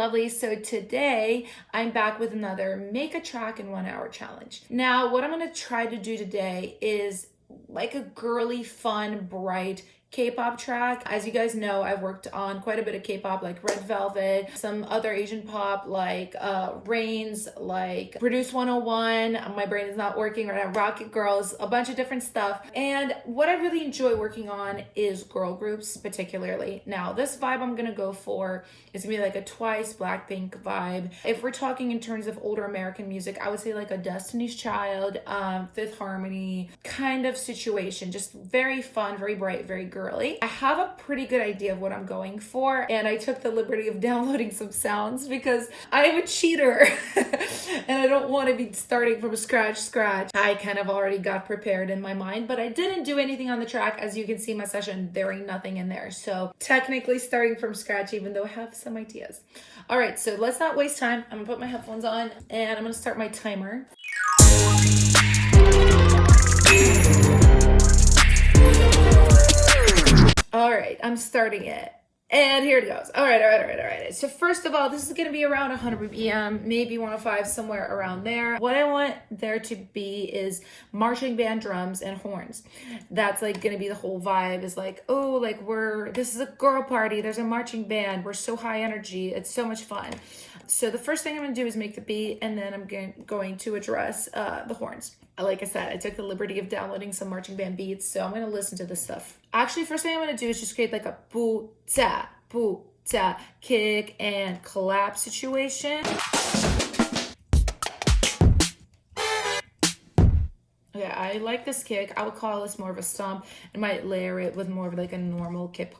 lovely. So today I'm back with another make a track in 1 hour challenge. Now what I'm going to try to do today is like a girly, fun, bright K-pop track. As you guys know, I've worked on quite a bit of K-pop, like Red Velvet, some other Asian pop like Rain's, like Produce 101, My Brain Is Not Working right now, Rocket Girls, a bunch of different stuff. And what I really enjoy working on is girl groups particularly. Now this vibe I'm gonna go for is gonna be like a Twice, Blackpink vibe. If we're talking in terms of older American music, I would say like a Destiny's Child, Fifth Harmony kind of situation. Just very fun, very bright, very girly. I have a pretty good idea of what I'm going for, and I took the liberty of downloading some sounds because I am a cheater and I don't want to be starting from scratch. I kind of already got prepared in my mind, but I didn't do anything on the track. As you can see, my session, there ain't nothing in there. So technically starting from scratch, even though I have some ideas. All right, so let's not waste time. I'm gonna put my headphones on and I'm gonna start my timer. All right, I'm starting it. And here it goes. All right. So first of all, this is gonna be around 100 BPM, maybe 105, somewhere around there. What I want there to be is marching band drums and horns. That's like gonna be the whole vibe, is like, oh, like this is a girl party, there's a marching band, we're so high energy, it's so much fun. So the first thing I'm gonna do is make the beat, and then I'm going to address the horns. Like I said, I took the liberty of downloading some marching band beats, so I'm gonna listen to this stuff. Actually, first thing I'm gonna do is just create like a boo-ta, kick and clap situation. Okay, I like this kick. I would call this more of a stomp. I might layer it with more of like a normal kick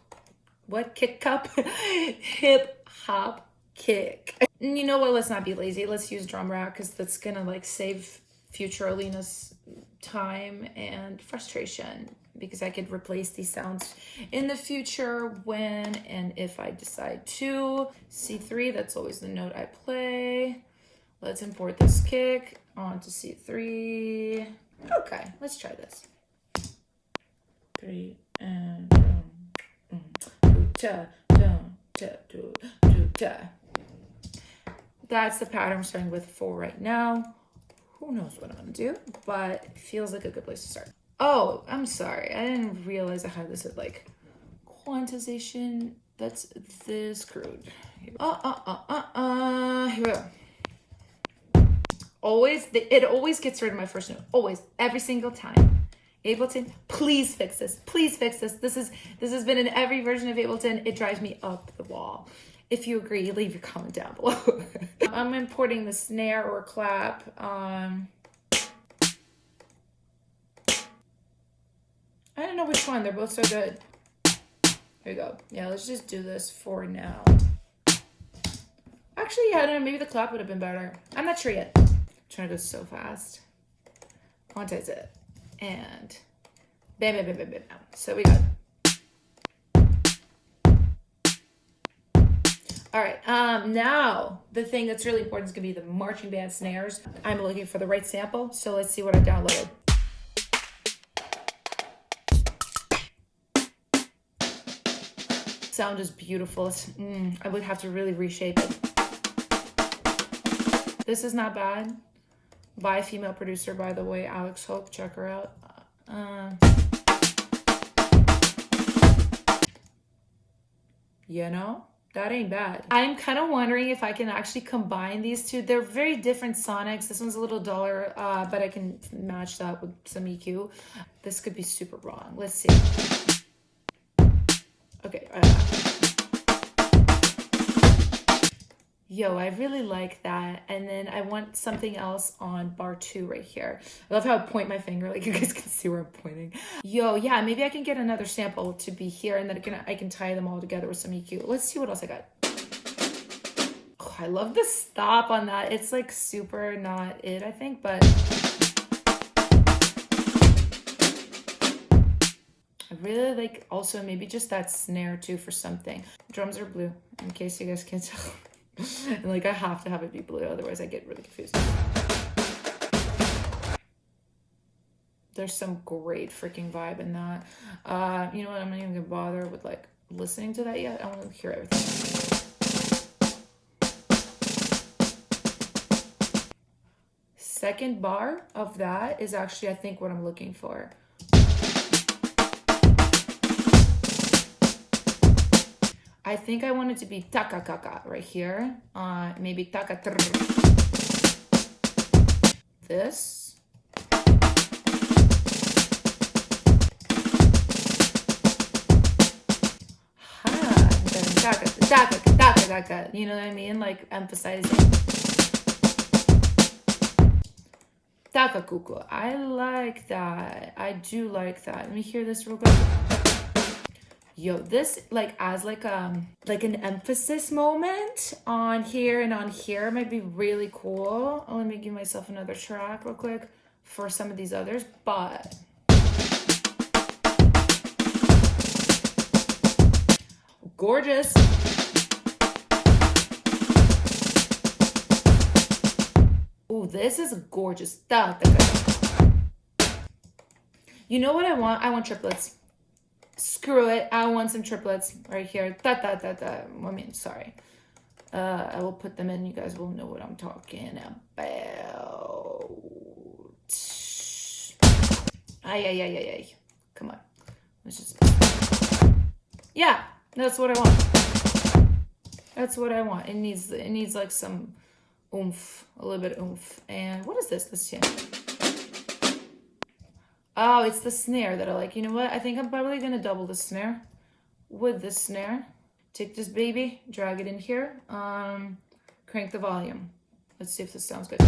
cup? Hip hop kick. And you know what, let's not be lazy. Let's use drum rack, because that's gonna like save future Alina's time and frustration, because I could replace these sounds in the future when and if I decide to. C3, that's always the note I play. Let's import this kick onto C3. Okay, let's try this. 3 and that's the pattern I'm starting with for right now. Who knows what I'm gonna do, but it feels like a good place to start. Oh, I'm sorry. I didn't realize I had this at like quantization. That's this crude. Here we go. It always gets rid of my first note. Always, every single time. Ableton, please fix this. Please fix this. This has been in every version of Ableton. It drives me up the wall. If you agree, leave your comment down below. I'm importing the snare or clap. I don't know which one. They're both so good. Here we go. Yeah, let's just do this for now. Actually, yeah, I don't know. Maybe the clap would have been better. I'm not sure yet. I'm trying to go so fast. Quantize it. And bam. So we got it. All right, now the thing that's really important is gonna be the marching band snares. I'm looking for the right sample, so let's see what I downloaded. Sound is beautiful. I would have to really reshape it. This is not bad. By a female producer, by the way, Alex Hope, check her out. You know? That ain't bad. I'm kind of wondering if I can actually combine these two. They're very different sonics. This one's a little duller, but I can match that with some EQ. This could be super wrong. Let's see. Okay. Yo, I really like that. And then I want something else on bar 2 right here. I love how I point my finger, like you guys can see where I'm pointing. Yo, yeah, maybe I can get another sample to be here, and then I can tie them all together with some EQ. Let's see what else I got. Oh, I love the stop on that. It's like super not it, I think, but I really like also maybe just that snare too for something. Drums are blue, in case you guys can't tell. And like I have to have it be blue, otherwise I get really confused. There's some great freaking vibe in that. You know what, I'm not even gonna bother with like listening to that yet. I want to hear everything. second bar of that is actually, I think, what I'm looking for. I think I want it to be taka kaka right here. Maybe taka trrr. This. Taka, taka, taka, taka. You know what I mean? Like emphasizing. Taka kuku. I like that. I do like that. Let me hear this real quick. Yo, this like as like an emphasis moment on here and on here might be really cool. Let me give myself another track real quick for some of these others, but gorgeous. Oh, this is gorgeous. You know what I want? I want triplets. Screw it. I want some triplets right here. I mean, sorry. I will put them in. You guys will know what I'm talking about. Ay. Come on. Let's just. Yeah, that's what I want. That's what I want. It needs like some oomph, a little bit of oomph. And what is this? This here. Oh, it's the snare that I like. You know what? I think I'm probably going to double the snare with this snare. Take this baby, drag it in here, crank the volume. Let's see if this sounds good.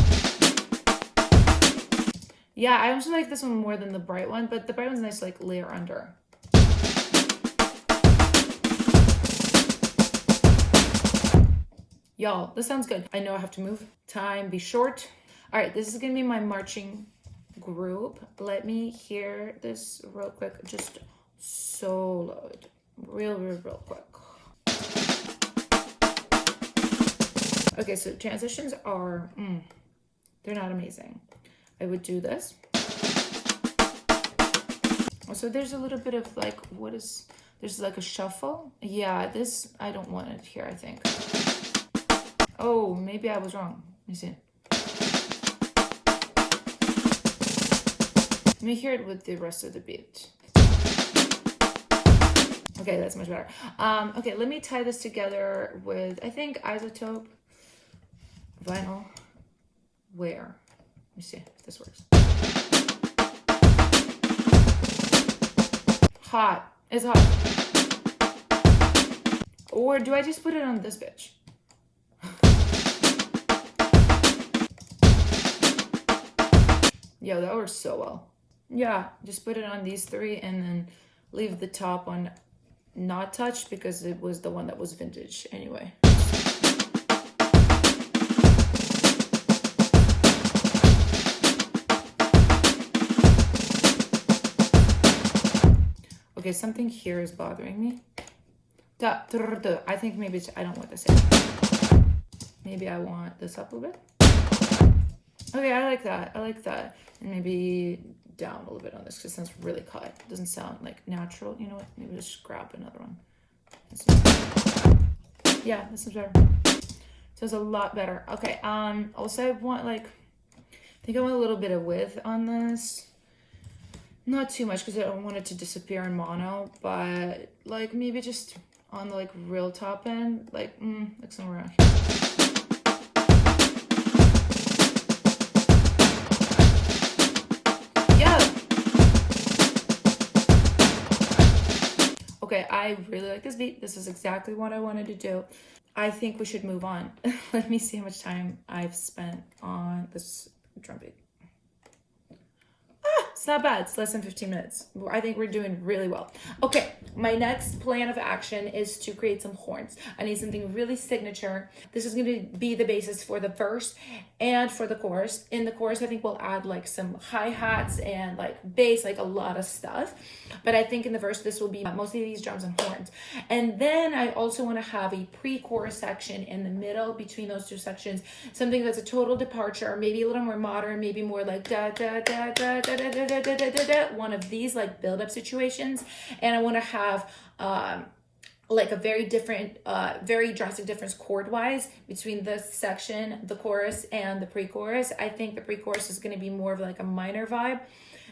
Yeah, I actually like this one more than the bright one, but the bright one's nice to like layer under. Y'all, this sounds good. I know I have to move. Time be short. All right, this is going to be my marching group. Let me hear this real quick. Just soloed. Real quick. Okay, so transitions are, they're not amazing. I would do this. Also, there's a little bit of like, there's like a shuffle. Yeah, this, I don't want it here, I think. Oh, maybe I was wrong. Let me see. Let me hear it with the rest of the beat. Okay, that's much better. Okay, let me tie this together with, I think, isotope, vinyl, where? Let me see if this works. Hot. It's hot. Or do I just put it on this bitch? Yo, that works so well. Yeah, just put it on these three and then leave the top on not touched because it was the one that was vintage anyway. Okay, something here is bothering me. I think maybe I don't want this here. Maybe I want this up a little bit. Okay, I like that. I like that. And maybe down a little bit on this because it sounds really cut. It doesn't sound like natural. You know what? Maybe just grab another one. Yeah, this is better. Sounds a lot better. Okay, also I want like, I think I want a little bit of width on this. Not too much because I don't want it to disappear in mono, but like maybe just on the like real top end, like somewhere around here. Okay, I really like this beat. This is exactly what I wanted to do. I think we should move on. Let me see how much time I've spent on this drum beat. It's not bad. It's less than 15 minutes. I think we're doing really well. Okay, my next plan of action is to create some horns. I need something really signature. This is going to be the basis for the verse and for the chorus. In the chorus, I think we'll add like some hi-hats and like bass, like a lot of stuff. But I think in the verse, this will be mostly these drums and horns. And then I also want to have a pre-chorus section in the middle between those two sections. Something that's a total departure, maybe a little more modern, maybe more like da da da da da da da da da da da, one of these like build-up situations. And I want to have like a very different, very drastic difference chord wise between this section, the chorus, and the pre-chorus. I think the pre-chorus is going to be more of like a minor vibe.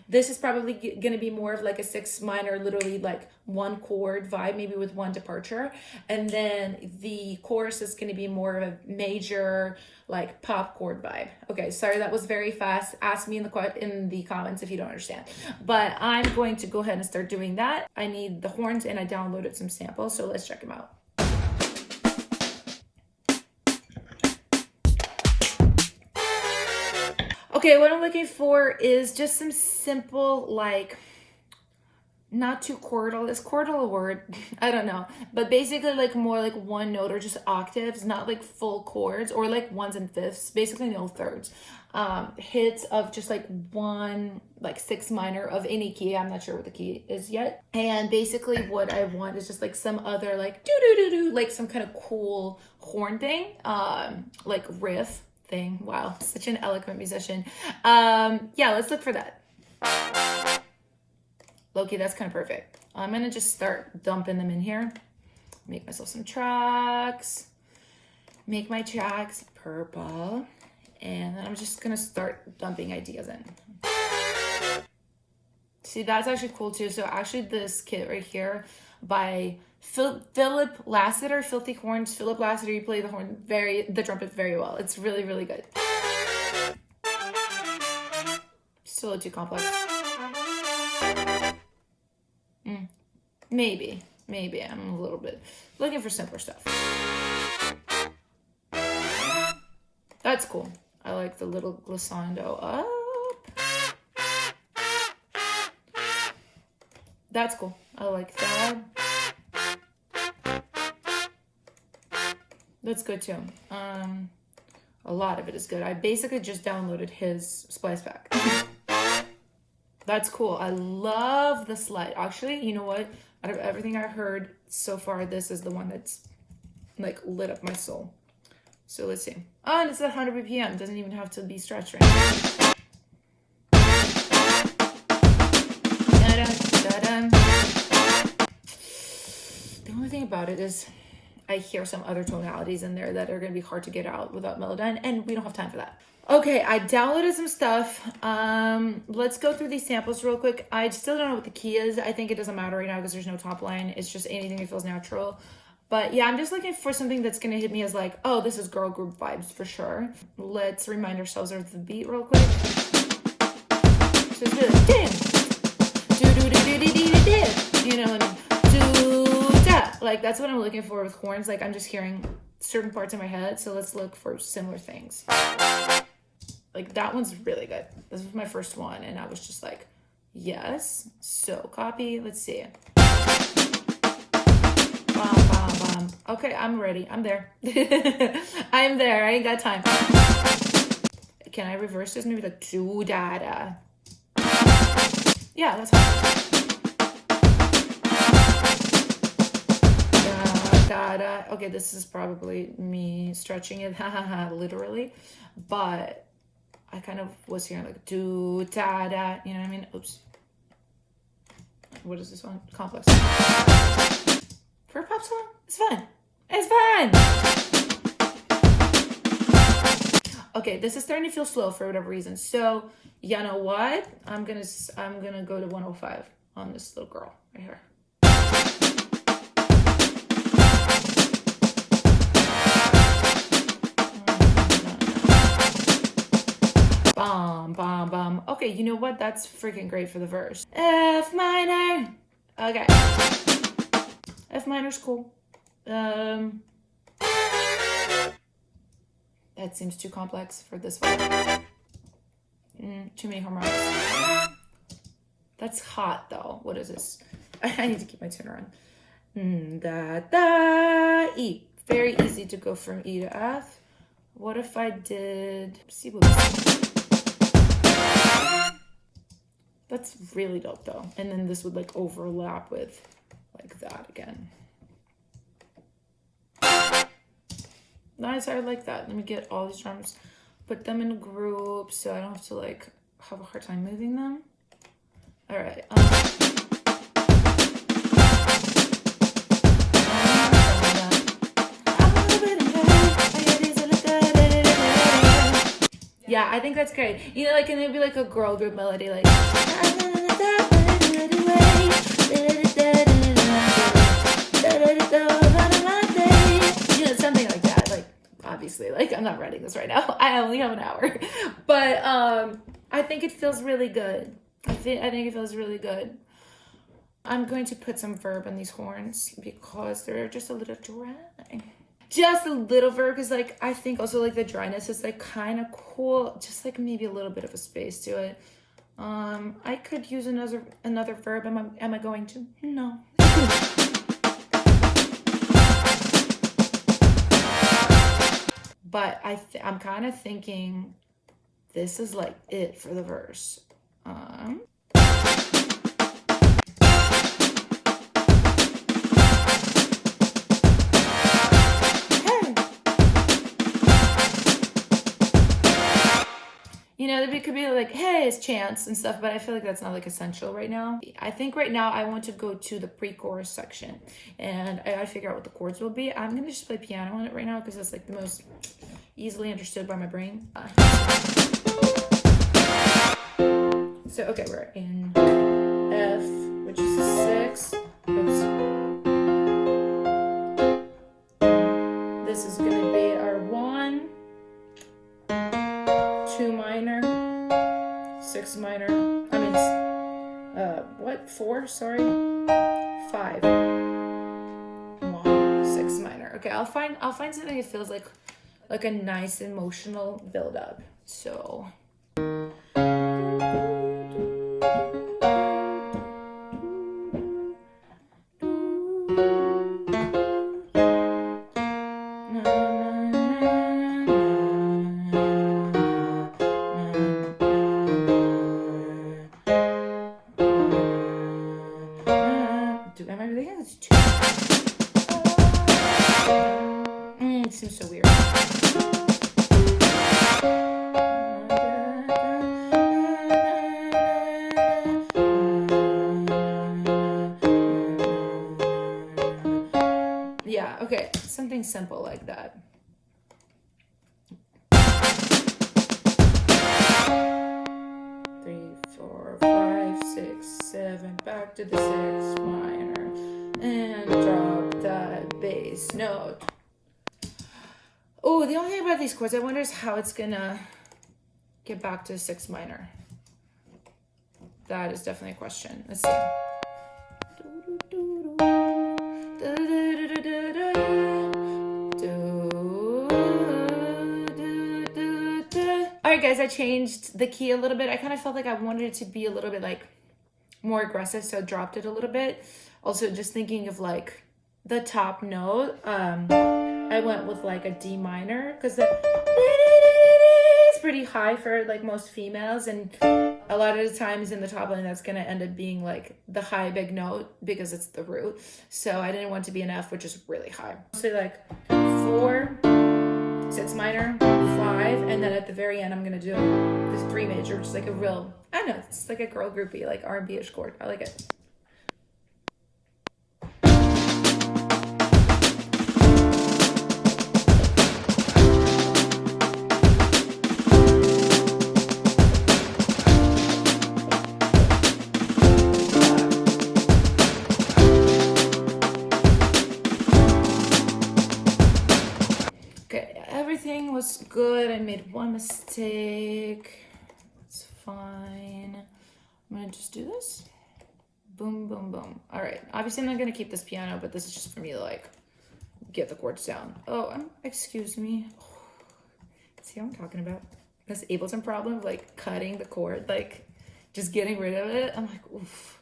This is probably going to be more of like a 6 minor, literally like 1 chord vibe, maybe with 1 departure. And then the chorus is going to be more of a major like pop chord vibe. Okay, sorry, that was very fast. Ask me in the comments if you don't understand. But I'm going to go ahead and start doing that. I need the horns and I downloaded some samples, so let's check them out. Okay, what I'm looking for is just some simple, like, not too chordal. Is chordal a word? I don't know. But basically like more like 1 note or just octaves, not like full chords or like 1s and 5ths, basically no 3rds. Hits of just like 1, like 6 minor of any key. I'm not sure what the key is yet. And basically what I want is just like some other like do-do-do-do, like some kind of cool horn thing, like riff thing. Wow, such an eloquent musician. Yeah, let's look for that. Loki, that's kind of perfect. I'm gonna just start dumping them in here. Make myself some tracks. Make my tracks purple. And then I'm just gonna start dumping ideas in. See, that's actually cool too. So actually this kit right here by Philip Lassiter, Filthy Horns. Philip Lassiter, you play the trumpet very well. It's really, really good. Still too complex. Maybe I'm a little bit looking for simpler stuff. That's cool. I like the little glissando up. That's cool. I like that. That's good too. A lot of it is good. I basically just downloaded his splice pack. That's cool. I love the slide. Actually, you know what? Out of everything I've heard so far, this is the one that's like lit up my soul. So let's see. Oh, and it's at 100 BPM. Doesn't even have to be stretched right now. The only thing about it is I hear some other tonalities in there that are going to be hard to get out without Melodyne, and we don't have time for that. Okay, I downloaded some stuff. Let's go through these samples real quick. I still don't know what the key is. I think it doesn't matter right now because there's no top line. It's just anything that feels natural. But yeah, I'm just looking for something that's going to hit me as like, oh, this is girl group vibes for sure. Let's remind ourselves of the beat real quick. So it's really damn. You know, like that's what I'm looking for with horns. Like I'm just hearing certain parts in my head. So let's look for similar things. Like that one's really good. This was my first one and I was just like, yes. So copy, let's see. Bum, bum, bum. Okay, I'm ready. I'm there. I'm there. I ain't got time. Can I reverse this? Maybe like do da. Yeah, that's fine. Da. Okay, this is probably me stretching it, literally, but I kind of was hearing like do da, you know what I mean? Oops. What is this one? Complex. For a pop song, it's fun. It's fun. Okay, this is starting to feel slow for whatever reason. So, you know what? I'm gonna go to 105 on this little girl right here. Bum, bum, bum. Okay, you know what? That's freaking great for the verse. F minor. Okay. F minor's cool. That seems too complex for this one. Too many harmonics. That's hot though. What is this? I need to keep my tuner on. Da, E. Very easy to go from E to F. What if I did C? That's really dope though. And then this would like overlap with like that again. Nice, I like that. Let me get all these drums, put them in groups so I don't have to like have a hard time moving them. All right. Yeah, I think that's great. You know, like, and it'd be like a girl group melody, like. You know, something like that. Like, obviously, like, I'm not writing this right now. I only have an hour. But I think it feels really good. I think it feels really good. I'm going to put some verb on these horns because they're just a little dry. Just a little verb, because like I think also like the dryness is like kind of cool. Just like maybe a little bit of a space to it. I could use another verb. Am I going to? No. But I'm kind of thinking this is like it for the verse. You know, it could be like, hey, it's chants and stuff, but I feel like that's not like essential right now. I think right now I want to go to the pre-chorus section and I gotta figure out what the chords will be. I'm gonna just play piano on it right now because that's like the most easily understood by my brain. So, okay, we're in F, which is a 6. Oops. This is gonna be our 1, 2 minor, 6 minor, I mean, 4, sorry, 5, 1, 6 minor. Okay, I'll find something that feels like a nice emotional build up. So. It seems so weird. Yeah, okay, something simple like that. Three, 4, 5, 6, 7, back to the 6 minor, and drop that bass note. Oh, the only thing about these chords, I wonder is how it's gonna get back to 6 minor. That is definitely a question. Let's see. All right, guys, I changed the key a little bit. I kind of felt like I wanted it to be a little bit like more aggressive, so I dropped it a little bit. Also, just thinking of like the top note, I went with like a D minor because it's pretty high for like most females, and a lot of the times in the top line that's gonna end up being like the high big note because it's the root. So I didn't want to be an F, which is really high. So like 4, 6 minor, 5, and then at the very end I'm gonna do this 3 major, which is like a real, I don't know, it's like a girl groupie, like R&B-ish chord. I like it. Everything was good. I made one mistake. It's fine. I'm gonna just do this. Boom, boom, boom. All right. Obviously, I'm not gonna keep this piano, but this is just for me to like get the chords down. Oh, excuse me. See what I'm talking about? This Ableton problem of like cutting the chord, like just getting rid of it. I'm like, oof.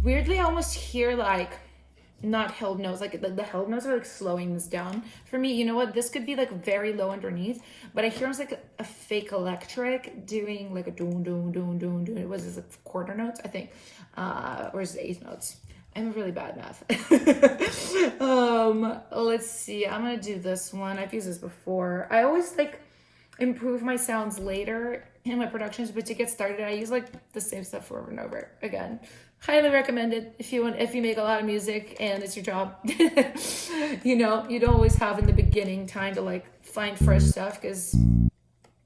Weirdly, I almost hear like not held notes, like the held notes are like slowing this down for me. You know what? This could be like very low underneath, but I hear almost like a fake electric doing like a doon doon doon doon doon. It was this like quarter notes, I think, or is it 8th notes? I'm really bad math. Let's see. I'm gonna do this one. I've used this before. I always like improve my sounds later in my productions, but to get started, I use like the same stuff over and over again. Highly recommended if you make a lot of music and it's your job. You know, you don't always have in the beginning time to like find fresh stuff, because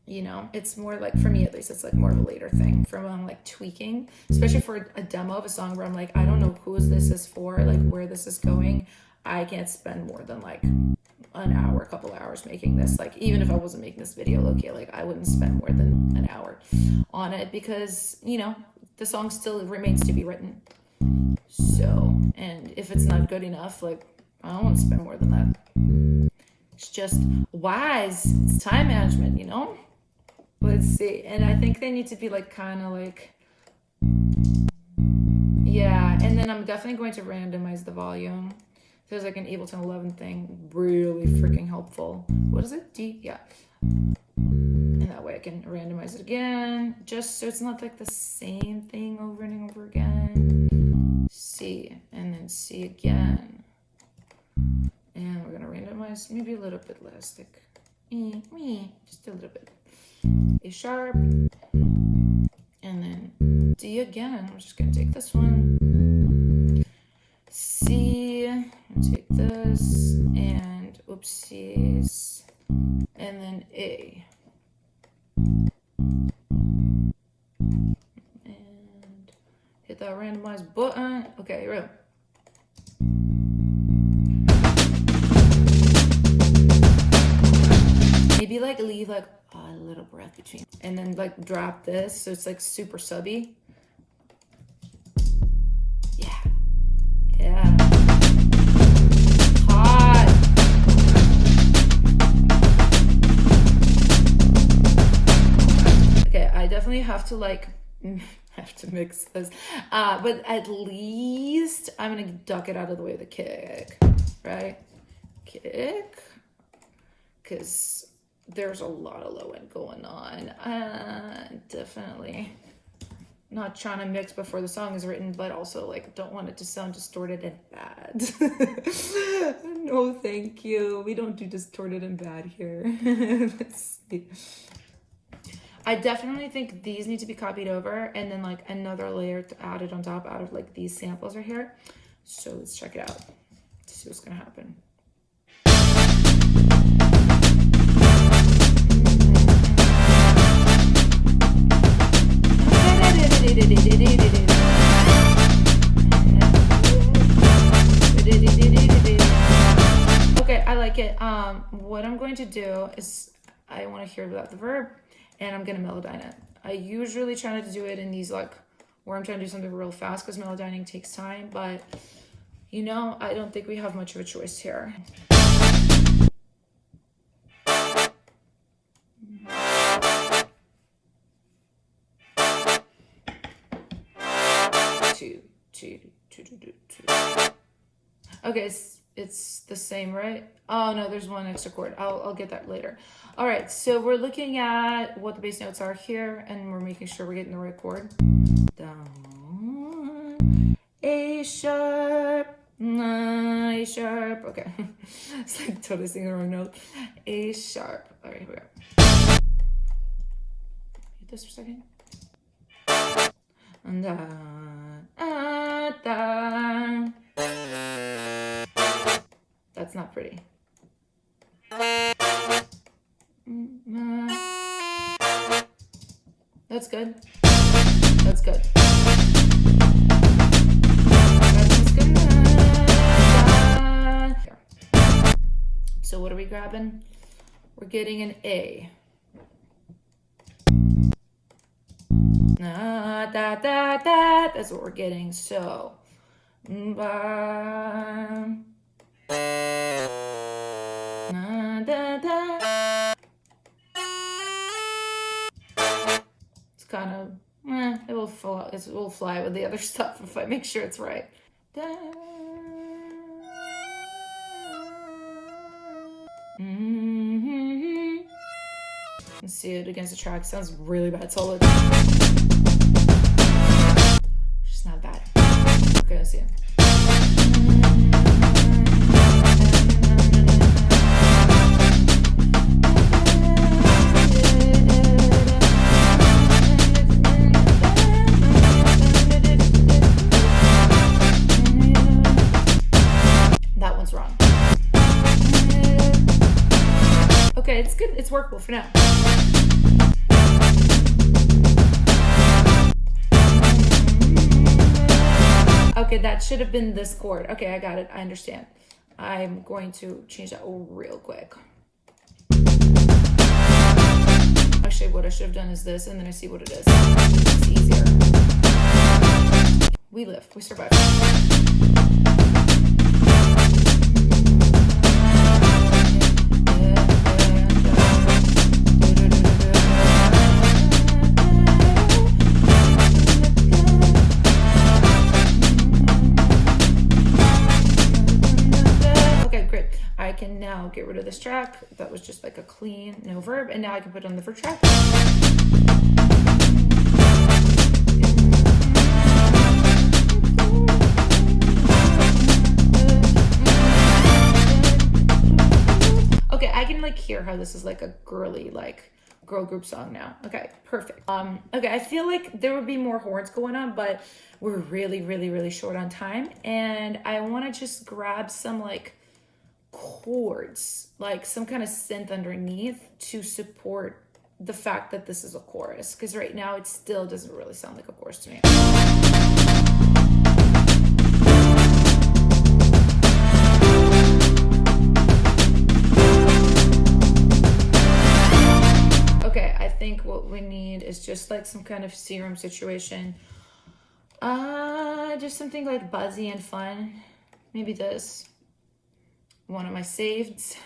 you know, it's more like, for me at least, it's like more of a later thing from when I'm like tweaking, especially for a demo of a song where I'm like, I don't know who this is for, like where this is going. I can't spend more than like an hour, a couple hours making this. Like even if I wasn't making this video, okay, like I wouldn't spend more than an hour on it, because you know, the song still remains to be written. So, and if it's not good enough, like I don't want to spend more than that. It's just wise. It's time management, you know? Let's see. And I think they need to be like kind of like, yeah. And then I'm definitely going to randomize the volume. There's like an Ableton 11 thing, really freaking helpful. What is it? D? Yeah. And that way I can randomize it again, just so it's not like the same thing over and over again. C, and then C again. And we're gonna randomize maybe a little bit less, like just a little bit. A sharp, and then D again. I'm just gonna take this one. C, take this, and oopsies, and then A. And hit that randomize button. Okay, here we go. Maybe like leave like a little breath between, and then like drop this so it's like super subby. Yeah. Yeah. Hot. Okay, I definitely have to like mix this, but at least I'm gonna duck it out of the way of the kick, right? Kick, because there's a lot of low end going on. Definitely not trying to mix before the song is written, but also like don't want it to sound distorted and bad. No, thank you. We don't do distorted and bad here. Let's see. I definitely think these need to be copied over, and then like another layer to add it on top out of like these samples right here. So let's check it out. Let's see what's gonna happen. Okay, I like it. What I'm going to do is I want to hear without the verb, and I'm gonna melodyne it. I usually try to do it in these like where I'm trying to do something real fast, because melodyning takes time, but you know, I don't think we have much of a choice here. Two. Okay, it's the same, right? Oh no, there's one extra chord. I'll get that later. All right, so we're looking at what the bass notes are here, and we're making sure we're getting the right chord. Down, A sharp, A sharp. Okay, it's like totally singing the wrong note. A sharp. All right, here we go. Hit this for a second. And that's not pretty. That's good. That's good. That's good. So what are we grabbing? We're getting an A. That's what we're getting. So it's kind of it will fly with the other stuff if I make sure it's right. Let's see it against the track. Sounds really bad solo. Just not bad. Okay, let's see it. Okay, it's good. It's workable for now. Okay, that should have been this chord. Okay, I got it. I understand. I'm going to change that real quick. Actually, what I should have done is this, and then I see what it is. It's easier. We live. We survive. I can now get rid of this track. That was just like a clean, no verb. And now I can put on the verb track. Okay, I can like hear how this is like a girly, like girl group song now. Okay, perfect. Okay, I feel like there would be more horns going on, but we're really short on time. And I want to just grab some like chords, like some kind of synth underneath to support the fact that this is a chorus, because right now it still doesn't really sound like a chorus to me. Okay, I think what we need is just like some kind of serum situation. Just something like buzzy and fun. Maybe this. One of my saveds.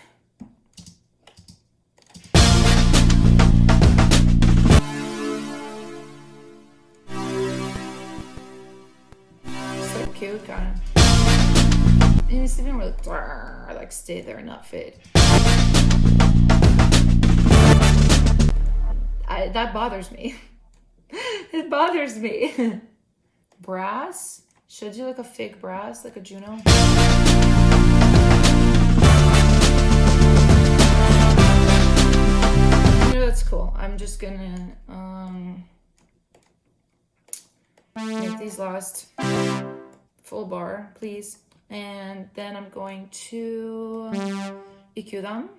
So cute, kind of. And it's even really like stay there and not fade. That bothers me. It bothers me. Brass? Should I do like a fake brass, like a Juno? That's cool. I'm just gonna make these last full bar, please. And then I'm going to EQ them.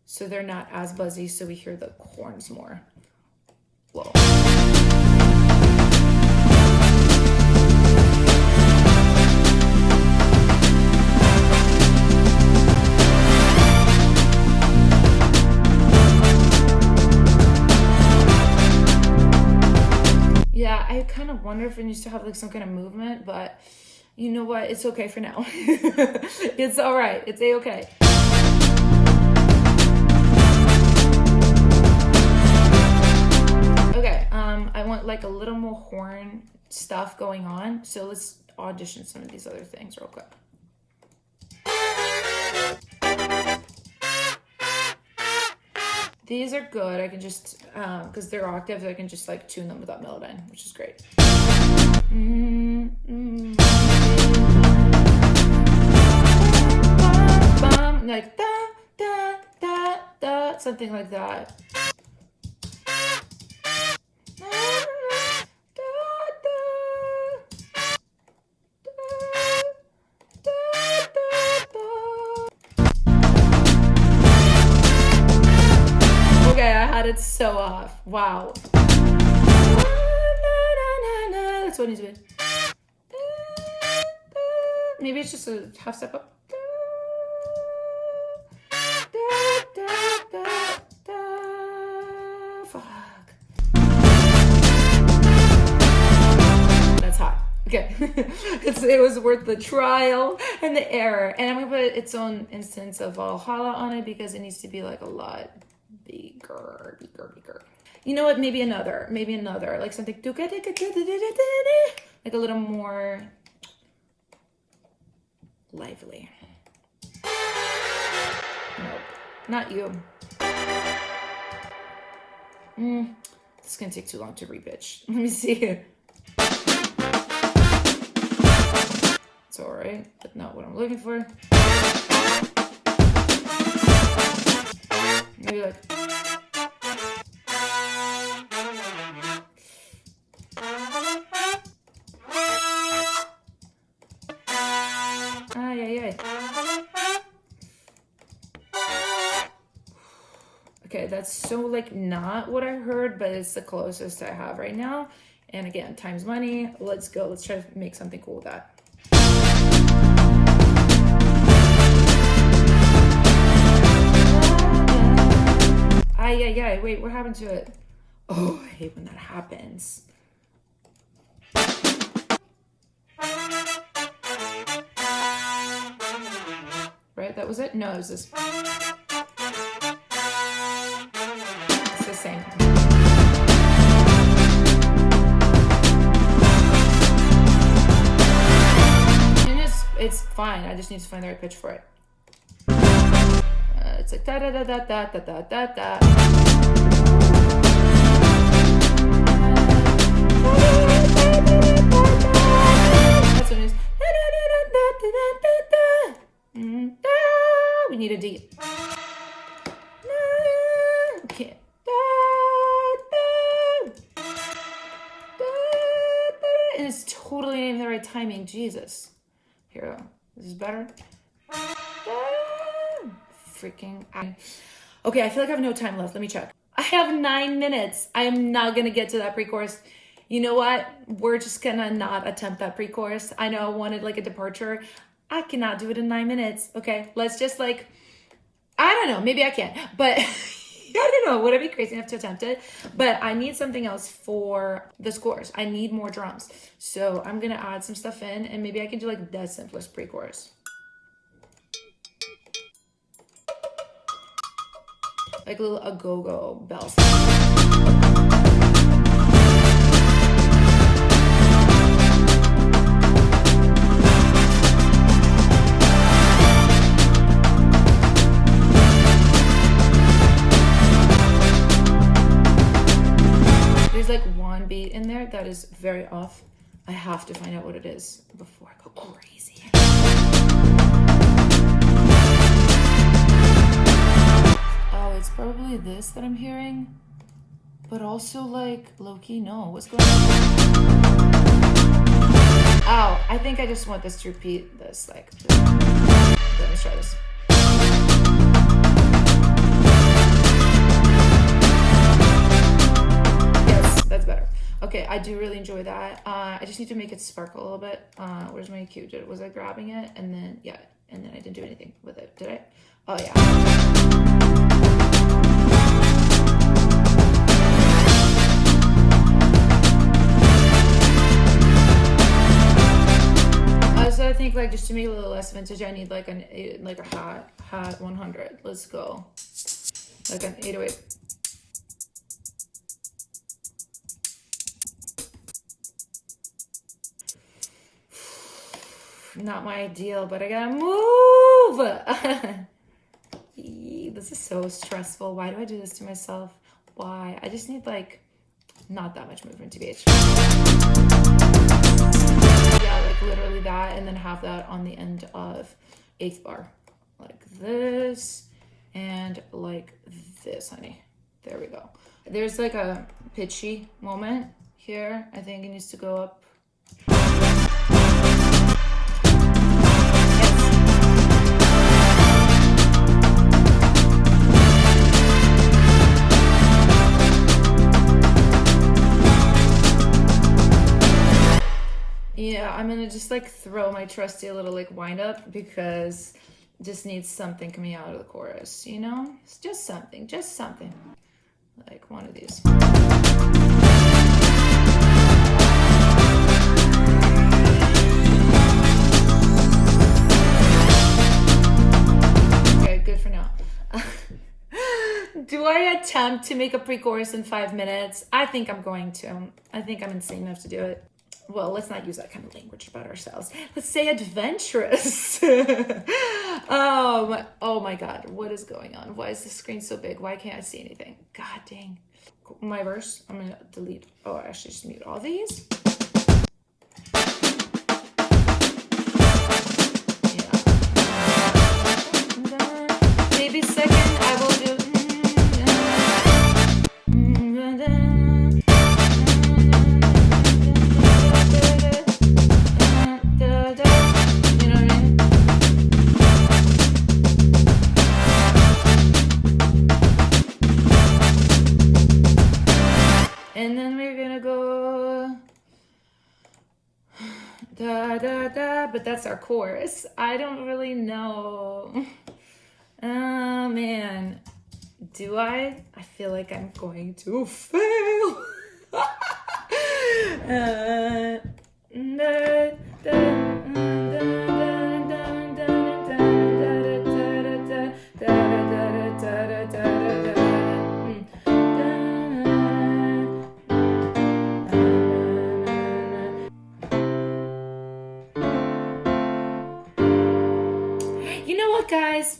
So they're not as buzzy, so we hear the horns more. Whoa. Yeah, I kind of wonder if it needs to have like some kind of movement, but you know what? It's okay for now. It's all right. It's a-okay. Okay, I want like a little more horn stuff going on. So let's audition some of these other things real quick. These are good. I can just, because they're octaves, I can just like tune them without Melodyne, which is great. Like da, da, da, da, something like that. Okay, I had it so off. Wow. That's what needs to be. Maybe it's just a half step up. Fuck. That's hot. Okay. It was worth the trial and the error. And I'm going to put its own instance of Valhalla on it because it needs to be like a lot bigger. You know what? Maybe another. Like something like a little more lively. Nope. Not you. It's gonna take too long to repitch. Let me see. It's alright, but not what I'm looking for. Maybe like Okay, that's so like not what I heard, but it's the closest I have right now. And again, time's money. Let's go. Let's try to make something cool with that. Yeah. Wait, what happened to it? Oh, I hate when that happens. Right, that was it? No, it was this. It's the same. And it's fine. I just need to find the right pitch for it. It's like da da da da da da da da da. That's what it is. We need a D. Okay. And it's totally in the right timing. Jesus. Here we go. This is better. Freaking. Okay, I feel like I have no time left. Let me check. I have 9 minutes. I am not going to get to that pre-chorus. You know what? We're just going to not attempt that pre-chorus. I know I wanted like a departure. I cannot do it in 9 minutes. Okay, let's just like, I don't know. Maybe I can. But I don't know. Would I be crazy enough to attempt it? But I need something else for the scores. I need more drums. So I'm going to add some stuff in. And maybe I can do like the simplest pre-chorus. Like a little go-go bells. There's like one beat in there that is very off. I have to find out what it is before I go crazy. It's probably this that I'm hearing, but also like low-key, no, what's going on? Oh, I think I just want this to repeat this, like, let me try this. Yes, that's better. Okay, I do really enjoy that. I just need to make it sparkle a little bit. Where's my cue? Was I grabbing it? And then, yeah, and then I didn't do anything with it, did I? Oh, yeah. So I think like just to make it a little less vintage, I need like a hot 100. Let's go. Like an 808. Not my ideal, but I gotta move. This is so stressful. Why do I do this to myself? Why? I just need like not that much movement to BH. Yeah, like literally that, and then have that on the end of 8th bar. Like this, and like this, honey. There we go. There's like a pitchy moment here. I think it needs to go up. Yeah, I'm gonna just like throw my trusty little like wind up because it just needs something coming out of the chorus, you know? It's just something. Like one of these. Okay, good for now. Do I attempt to make a pre-chorus in 5 minutes? I think I'm going to. I think I'm insane enough to do it. Well, let's not use that kind of language about ourselves. Let's say adventurous. Oh my God, what is going on? Why is the screen so big? Why can't I see anything? God dang. My verse, I'm gonna delete. Oh, I actually just mute all these. Yeah. Maybe second, I will do. but that's our chorus. I don't really know. Oh man, do I? I feel like I'm going to fail. You know what, guys?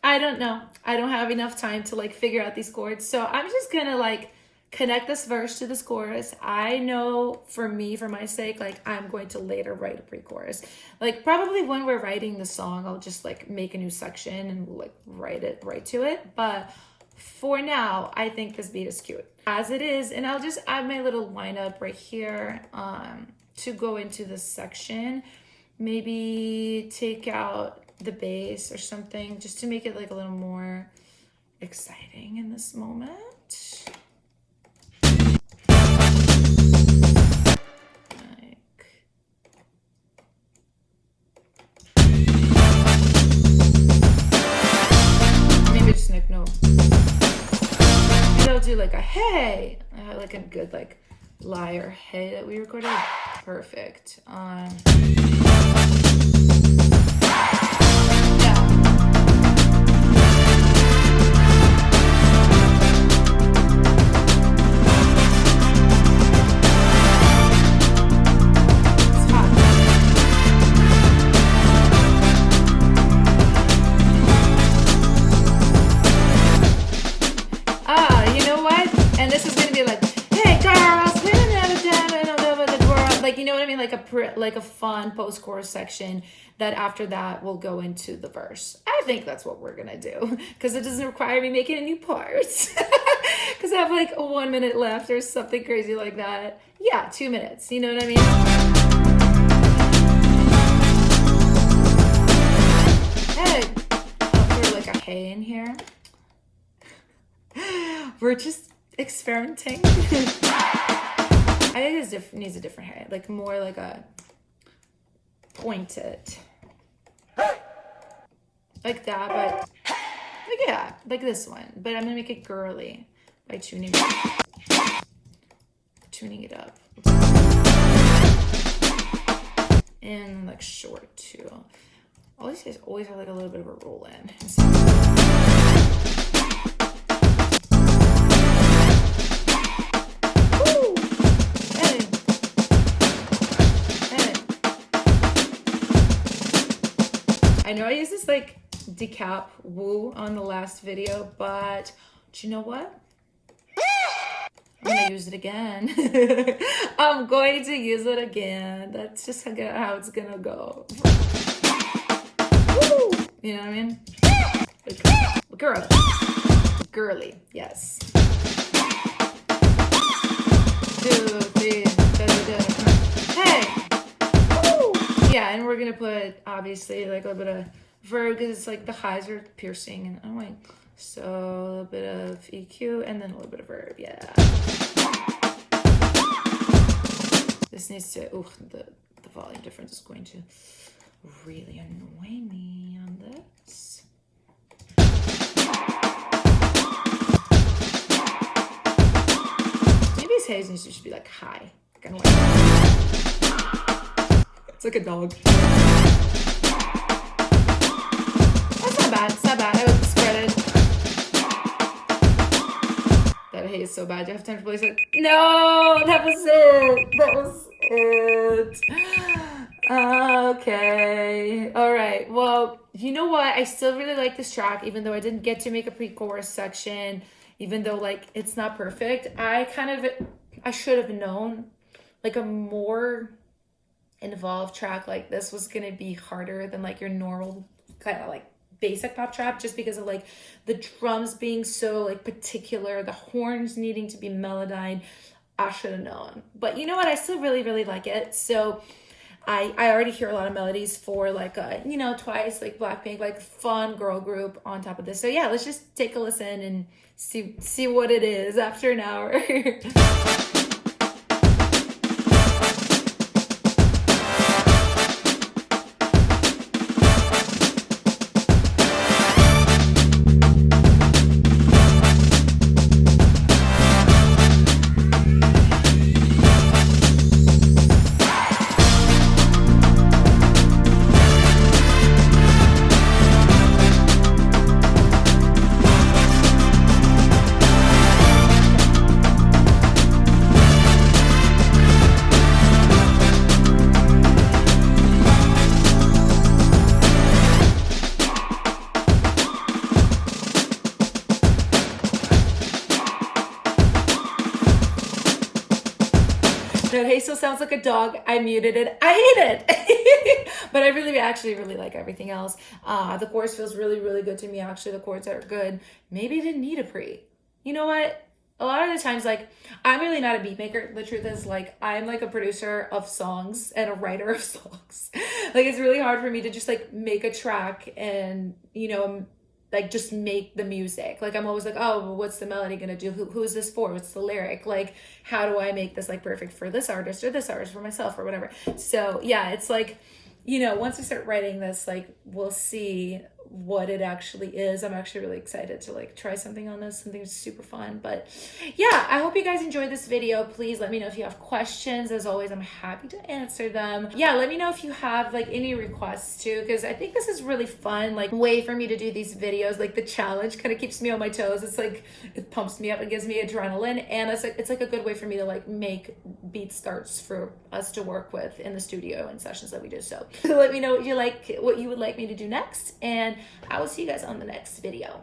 I don't know. I don't have enough time to like figure out these chords. So I'm just gonna like connect this verse to this chorus. I know for me, for my sake, like I'm going to later write a pre-chorus. Like probably when we're writing the song, I'll just like make a new section and we'll like write to it. But for now, I think this beat is cute as it is. And I'll just add my little lineup right here to go into this section. Maybe take out the bass or something just to make it like a little more exciting in this moment. Maybe just like no. Maybe I'll do like a hey. I have like a good like LYRE hey that we recorded. Perfect. Like a fun post-chorus section that after that will go into the verse. I think that's what we're gonna do because it doesn't require me making a new part because I have like 1 minute left or something crazy like that. Yeah, 2 minutes, you know what I mean? Hey, I'll throw like a hey in here. We're just experimenting. I think it needs a different hey, like more like a pointed, like that, but like yeah, like this one. But I'm gonna make it girly by tuning it up, and like short too. All these guys always have like a little bit of a roll in. I know I used this like decap woo on the last video, but do you know what? I'm gonna use it again. I'm going to use it again. That's just how it's gonna go. Woo! You know what I mean? Like, girl. Girly, yes. 2, 3, hey! Woo! Yeah, and we're gonna put obviously like a little bit of verb because it's like the highs are piercing and I'm like, so a little bit of EQ and then a little bit of verb, yeah. This needs to, the volume difference is going to really annoy me on this. Maybe his haze needs to just be like high. Kind of like, it's like a dog. That's not bad. It's not bad. I would spread it. That haze is so bad. Do you have time to place it? No, that was it. That was it. Okay. All right. Well, you know what? I still really like this track, even though I didn't get to make a pre-chorus section, even though like it's not perfect. I should have known like a more involved track like this was going to be harder than like your normal kind of like basic pop trap, just because of like the drums being so like particular, the horns needing to be melodized. I should have known, but you know what? I still really, really like it. So I already hear a lot of melodies for like Twice, like Blackpink, like fun girl group on top of this. So yeah, let's just take a listen and see what it is after an hour. That Hazel sounds like a dog. I muted it. I hate it. But I actually really like everything else. The chorus feels really, really good to me. Actually, the chords are good. Maybe I didn't need a pre. You know what? A lot of the times, like, I'm really not a beat maker. The truth is, like, I'm like a producer of songs and a writer of songs. Like, it's really hard for me to just like make a track and, you know, like just make the music. Like, I'm always like, oh, what's the melody gonna do? Who is this for? What's the lyric? Like, how do I make this like perfect for this artist or this artist, for myself or whatever? So yeah, it's like, you know, once I start writing this, like, we'll see what it actually is. I'm actually really excited to like try something on this, something super fun. But yeah, I hope you guys enjoyed this video. Please let me know if you have questions. As always, I'm happy to answer them. Yeah, let me know if you have like any requests too, because I think this is really fun, like, way for me to do these videos. Like, the challenge kind of keeps me on my toes. It's like, it pumps me up, it gives me adrenaline, and it's like a good way for me to like make beat starts for us to work with in the studio and sessions that we do. So let me know what you would like me to do next, and I will see you guys on the next video.